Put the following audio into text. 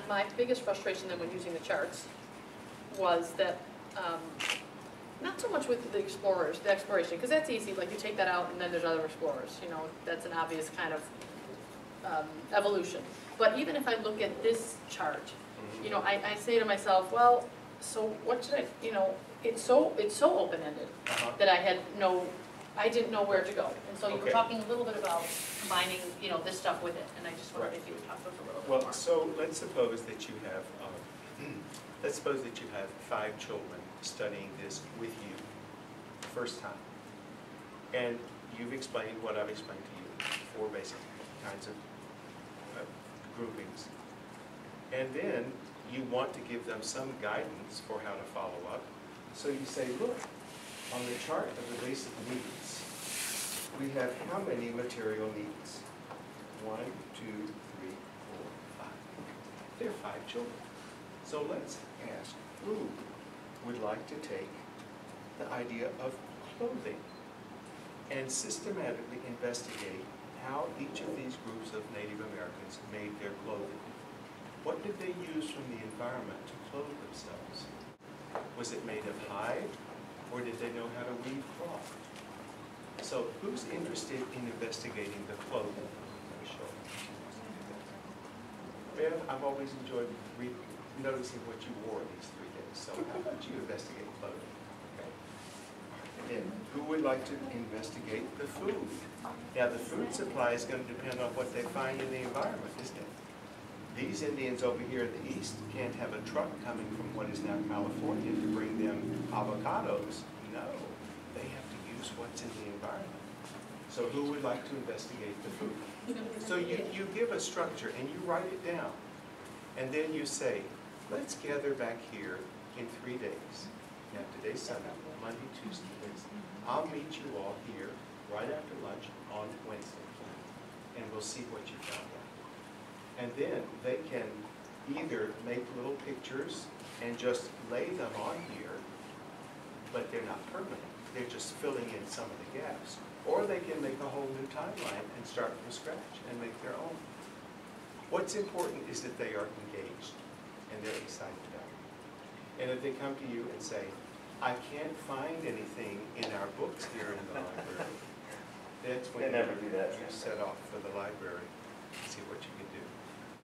my biggest frustration then when using the charts was that, not so much with the explorers, the exploration, because that's easy, like you take that out and then there's other explorers, you know, that's an obvious kind of evolution. But even if I look at this chart, you know, I say to myself, well, so what should I, you know, it's so open-ended that I didn't know where to go. And so you were talking a little bit about combining, you know, this stuff with it, and I just wondered if you would talk to us a little bit more. Well, so let's suppose that you have, 5 children studying this with you the first time. And you've explained what I've explained to you, 4 basic kinds of groupings. And then you want to give them some guidance for how to follow up. So you say, look, on the chart of the basic needs, we have how many material needs? 1, 2, 3, 4, 5. There are 5 children. So let's ask who would like to take the idea of clothing and systematically investigate how each of these groups of Native Americans made their clothing. What did they use from the environment to clothe themselves? Was it made of hide, or did they know how to weave cloth? So who's interested in investigating the clothing? Let me show you. Bev, I've always enjoyed noticing what you wore these 3 days, so how about you investigate clothing? Okay. And who would like to investigate the food? Now the food supply is going to depend on what they find in the environment, isn't it? These Indians over here in the east can't have a truck coming from what is now California to bring them avocados. No, they have to use what's in the environment. So who would like to investigate the food? So you give a structure and you write it down. And then you say, let's gather back here in 3 days. Now today's Sunday, Monday, Tuesday, Wednesday. I'll meet you all here right after lunch on Wednesday. And we'll see what you found out. And then they can either make little pictures and just lay them on here, but they're not permanent. They're just filling in some of the gaps. Or they can make a whole new timeline and start from scratch and make their own. What's important is that they are engaged and they're excited about it. And if they come to you and say, I can't find anything in our books here in the library, that's when you set off for the library and see what you can do.